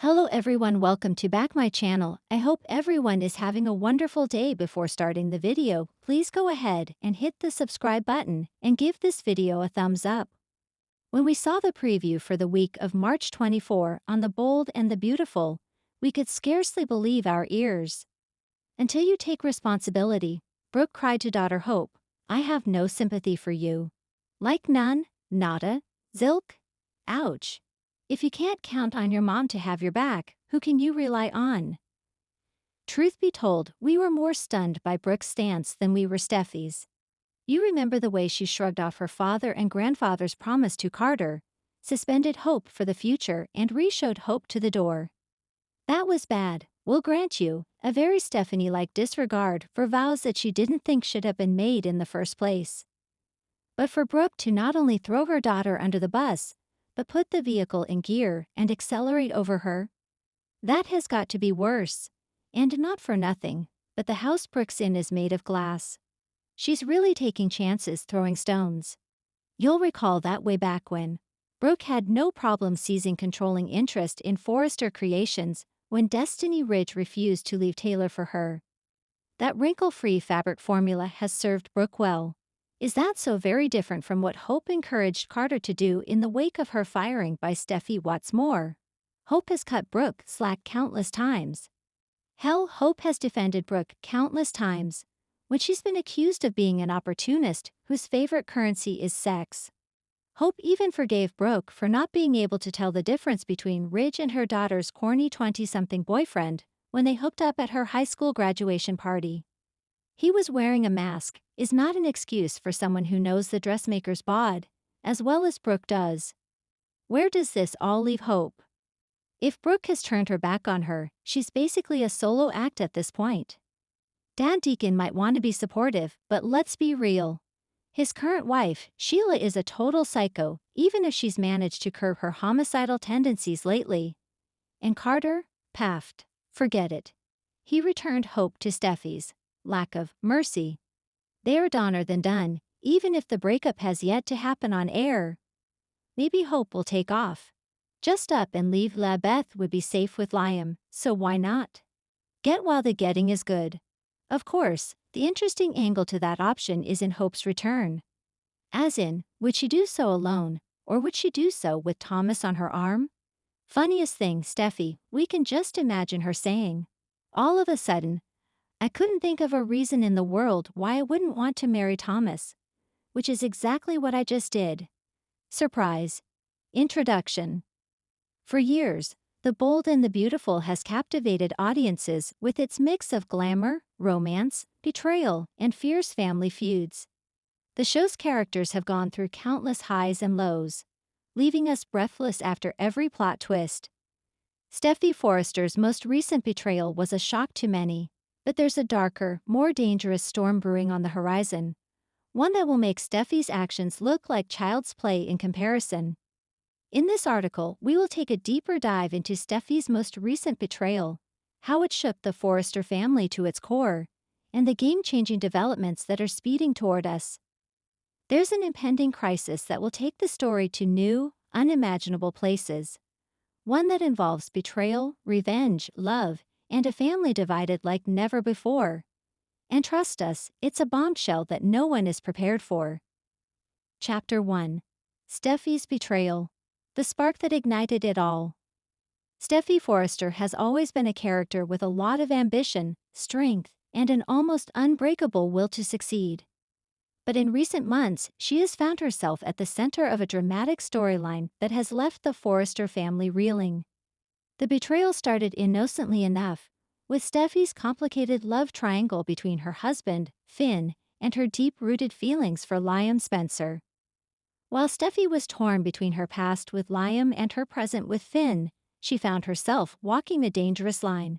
Hello everyone, welcome to back my channel. I hope everyone is having a wonderful day. Before starting the video, please go ahead and hit the subscribe button and give this video a thumbs up. When we saw the preview for the week of March 24 on The Bold and the Beautiful, we could scarcely believe our ears. Until you take responsibility, Brooke cried to daughter Hope, "I have no sympathy for you." Like none, nada, zilk? Ouch. If you can't count on your mom to have your back, who can you rely on? Truth be told, we were more stunned by Brooke's stance than we were Steffy's. You remember the way she shrugged off her father and grandfather's promise to Carter, suspended hope for the future and re-showed hope to the door. That was bad, we'll grant you, a very Stephanie-like disregard for vows that she didn't think should have been made in the first place. But for Brooke to not only throw her daughter under the bus, but put the vehicle in gear and accelerate over her? That has got to be worse. And not for nothing, but the house Brooke's in is made of glass. She's really taking chances throwing stones. You'll recall that way back when Brooke had no problem seizing controlling interest in Forrester Creations when Destiny Ridge refused to leave Taylor for her. That wrinkle-free fabric formula has served Brooke well. Is that so very different from what Hope encouraged Carter to do in the wake of her firing by Steffy? What's more, Hope has cut Brooke slack countless times. Hell, Hope has defended Brooke countless times when she's been accused of being an opportunist whose favorite currency is sex. Hope even forgave Brooke for not being able to tell the difference between Ridge and her daughter's corny 20-something boyfriend when they hooked up at her high school graduation party. He was wearing a mask is not an excuse for someone who knows the dressmaker's bod, as well as Brooke does. Where does this all leave Hope? If Brooke has turned her back on her, she's basically a solo act at this point. Dad Deacon might want to be supportive, but let's be real. His current wife, Sheila, is a total psycho, even if she's managed to curb her homicidal tendencies lately. And Carter? Paffed. Forget it. He returned Hope to Steffy's lack of mercy. They're doner than done, even if the breakup has yet to happen on air. Maybe Hope will take off. Just up and leave La Beth would be safe with Liam, so why not? Get while the getting is good. Of course, the interesting angle to that option is in Hope's return. As in, would she do so alone, or would she do so with Thomas on her arm? Funniest thing, Steffy, we can just imagine her saying, all of a sudden, "I couldn't think of a reason in the world why I wouldn't want to marry Thomas," which is exactly what I just did. Surprise. Introduction. For years, The Bold and the Beautiful has captivated audiences with its mix of glamour, romance, betrayal, and fierce family feuds. The show's characters have gone through countless highs and lows, leaving us breathless after every plot twist. Steffy Forrester's most recent betrayal was a shock to many. But there's a darker, more dangerous storm brewing on the horizon, one that will make Steffy's actions look like child's play in comparison. In this article, we will take a deeper dive into Steffy's most recent betrayal, how it shook the Forrester family to its core, and the game-changing developments that are speeding toward us. There's an impending crisis that will take the story to new, unimaginable places, one that involves betrayal, revenge, love, and a family divided like never before. And trust us, it's a bombshell that no one is prepared for. Chapter 1. Steffy's Betrayal. The spark that ignited it all. Steffy Forrester has always been a character with a lot of ambition, strength, and an almost unbreakable will to succeed. But in recent months, she has found herself at the center of a dramatic storyline that has left the Forrester family reeling. The betrayal started innocently enough, with Steffy's complicated love triangle between her husband, Finn, and her deep-rooted feelings for Liam Spencer. While Steffy was torn between her past with Liam and her present with Finn, she found herself walking a dangerous line.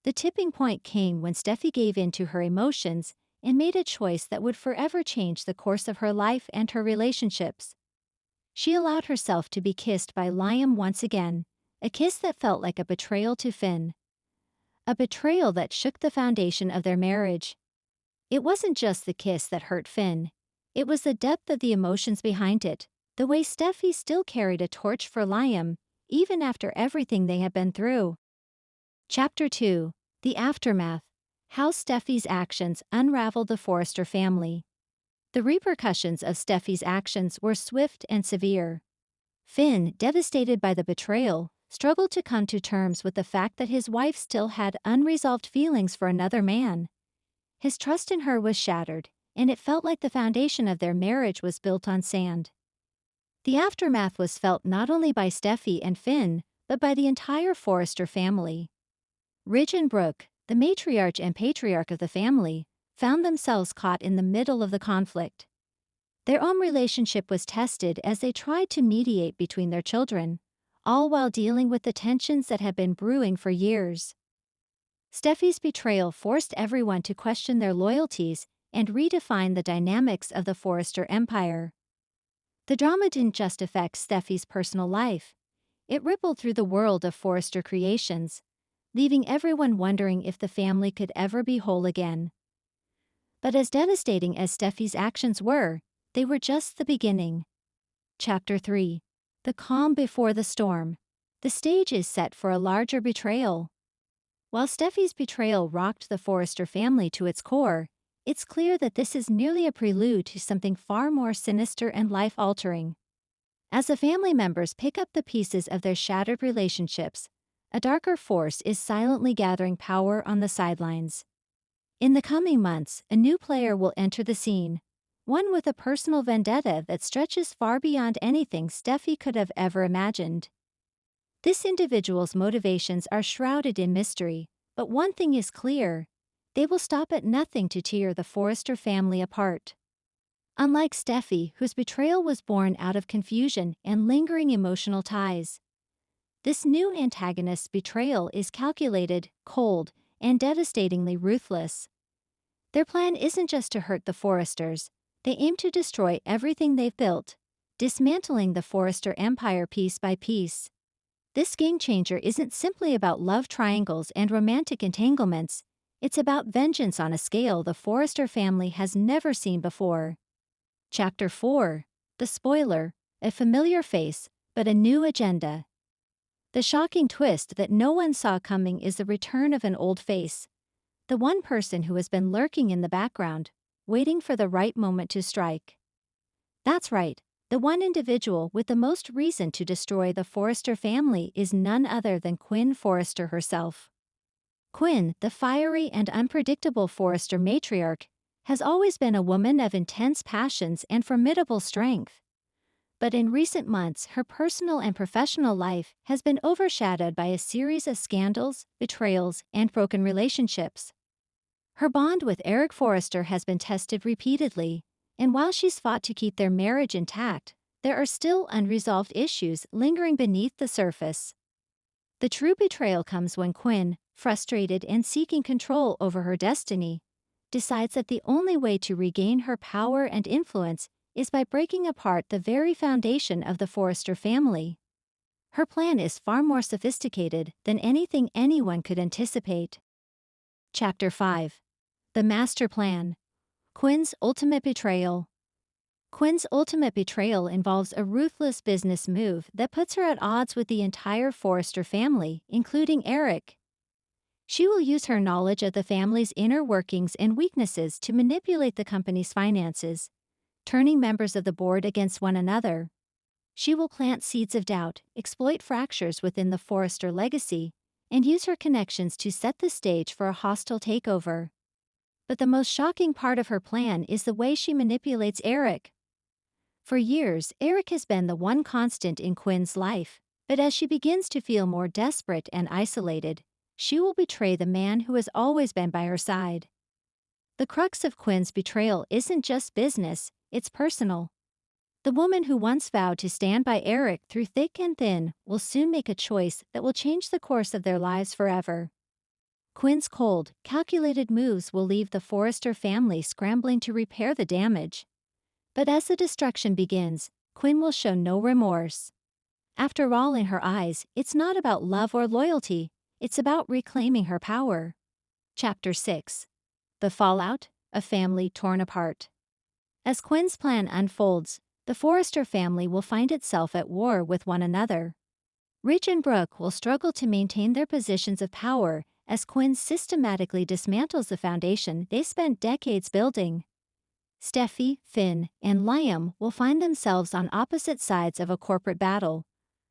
The tipping point came when Steffy gave in to her emotions and made a choice that would forever change the course of her life and her relationships. She allowed herself to be kissed by Liam once again, a kiss that felt like a betrayal to Finn. A betrayal that shook the foundation of their marriage. It wasn't just the kiss that hurt Finn. It was the depth of the emotions behind it, the way Steffy still carried a torch for Liam, even after everything they had been through. Chapter 2. The Aftermath. How Steffy's Actions Unraveled the Forrester Family. The repercussions of Steffy's actions were swift and severe. Finn, devastated by the betrayal, struggled to come to terms with the fact that his wife still had unresolved feelings for another man. His trust in her was shattered, and it felt like the foundation of their marriage was built on sand. The aftermath was felt not only by Steffy and Finn, but by the entire Forrester family. Ridge and Brooke, the matriarch and patriarch of the family, found themselves caught in the middle of the conflict. Their own relationship was tested as they tried to mediate between their children, all while dealing with the tensions that had been brewing for years. Steffy's betrayal forced everyone to question their loyalties and redefine the dynamics of the Forrester empire. The drama didn't just affect Steffy's personal life. It rippled through the world of Forrester creations, leaving everyone wondering if the family could ever be whole again. But as devastating as Steffy's actions were, they were just the beginning. Chapter 3. The Calm Before the Storm. The stage is set for a larger betrayal. While Steffy's betrayal rocked the Forrester family to its core, it's clear that this is merely a prelude to something far more sinister and life-altering. As the family members pick up the pieces of their shattered relationships, a darker force is silently gathering power on the sidelines. In the coming months, a new player will enter the scene, one with a personal vendetta that stretches far beyond anything Steffy could have ever imagined. This individual's motivations are shrouded in mystery, but one thing is clear: they will stop at nothing to tear the Forrester family apart. Unlike Steffy, whose betrayal was born out of confusion and lingering emotional ties, this new antagonist's betrayal is calculated, cold, and devastatingly ruthless. Their plan isn't just to hurt the Forresters. They aim to destroy everything they've built, dismantling the Forrester empire piece by piece. This game-changer isn't simply about love triangles and romantic entanglements. It's about vengeance on a scale the Forrester family has never seen before. Chapter 4. The Spoiler. A familiar face, but a new agenda. The shocking twist that no one saw coming is the return of an old face. The one person who has been lurking in the background, waiting for the right moment to strike. That's right, the one individual with the most reason to destroy the Forrester family is none other than Quinn Forrester herself. Quinn, the fiery and unpredictable Forrester matriarch, has always been a woman of intense passions and formidable strength. But in recent months, her personal and professional life has been overshadowed by a series of scandals, betrayals, and broken relationships. Her bond with Eric Forrester has been tested repeatedly, and while she's fought to keep their marriage intact, there are still unresolved issues lingering beneath the surface. The true betrayal comes when Quinn, frustrated and seeking control over her destiny, decides that the only way to regain her power and influence is by breaking apart the very foundation of the Forrester family. Her plan is far more sophisticated than anything anyone could anticipate. Chapter 5. The Master Plan. Quinn's Ultimate Betrayal. Quinn's ultimate betrayal involves a ruthless business move that puts her at odds with the entire Forrester family, including Eric. She will use her knowledge of the family's inner workings and weaknesses to manipulate the company's finances, turning members of the board against one another. She will plant seeds of doubt, exploit fractures within the Forrester legacy, and use her connections to set the stage for a hostile takeover. But the most shocking part of her plan is the way she manipulates Eric. For years, Eric has been the one constant in Quinn's life, but as she begins to feel more desperate and isolated, she will betray the man who has always been by her side. The crux of Quinn's betrayal isn't just business, it's personal. The woman who once vowed to stand by Eric through thick and thin will soon make a choice that will change the course of their lives forever. Quinn's cold, calculated moves will leave the Forrester family scrambling to repair the damage. But as the destruction begins, Quinn will show no remorse. After all, in her eyes, it's not about love or loyalty, it's about reclaiming her power. Chapter 6. The Fallout, a Family Torn Apart. As Quinn's plan unfolds, the Forrester family will find itself at war with one another. Ridge and Brooke will struggle to maintain their positions of power as Quinn systematically dismantles the foundation they spent decades building. Steffy, Finn, and Liam will find themselves on opposite sides of a corporate battle,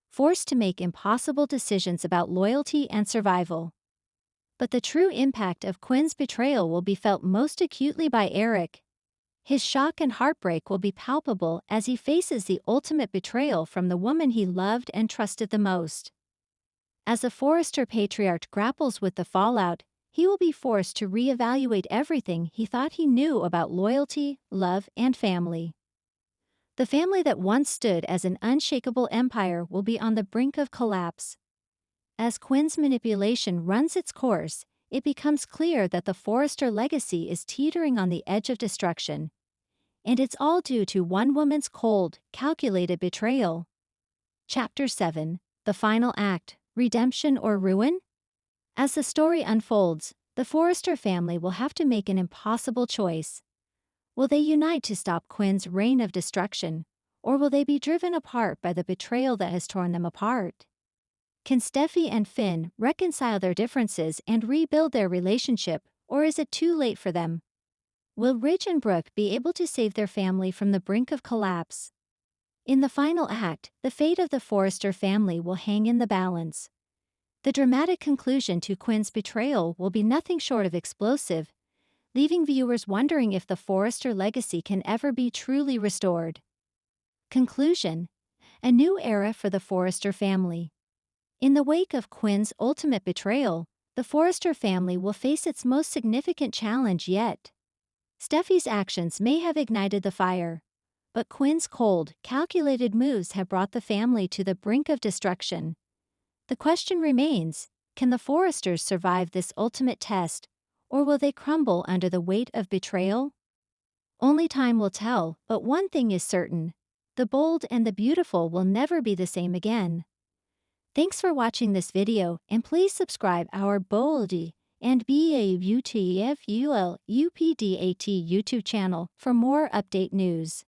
forced to make impossible decisions about loyalty and survival. But the true impact of Quinn's betrayal will be felt most acutely by Eric. His shock and heartbreak will be palpable as he faces the ultimate betrayal from the woman he loved and trusted the most. As the Forrester patriarch grapples with the fallout, he will be forced to reevaluate everything he thought he knew about loyalty, love, and family. The family that once stood as an unshakable empire will be on the brink of collapse. As Quinn's manipulation runs its course, it becomes clear that the Forrester legacy is teetering on the edge of destruction. And it's all due to one woman's cold, calculated betrayal. Chapter 7: The Final Act, Redemption or Ruin? As the story unfolds, the Forrester family will have to make an impossible choice. Will they unite to stop Quinn's reign of destruction, or will they be driven apart by the betrayal that has torn them apart? Can Steffy and Finn reconcile their differences and rebuild their relationship, or is it too late for them? Will Ridge and Brooke be able to save their family from the brink of collapse? In the final act, the fate of the Forrester family will hang in the balance. The dramatic conclusion to Quinn's betrayal will be nothing short of explosive, leaving viewers wondering if the Forrester legacy can ever be truly restored. Conclusion: a new era for the Forrester family. In the wake of Quinn's ultimate betrayal, the Forrester family will face its most significant challenge yet. Steffy's actions may have ignited the fire, but Quinn's cold, calculated moves have brought the family to the brink of destruction. The question remains, can the Forresters survive this ultimate test, or will they crumble under the weight of betrayal? Only time will tell, but one thing is certain: the bold and the beautiful will never be the same again. Thanks for watching this video, and please subscribe our Boldy and BAUTFUL UPDAT YouTube channel for more update news.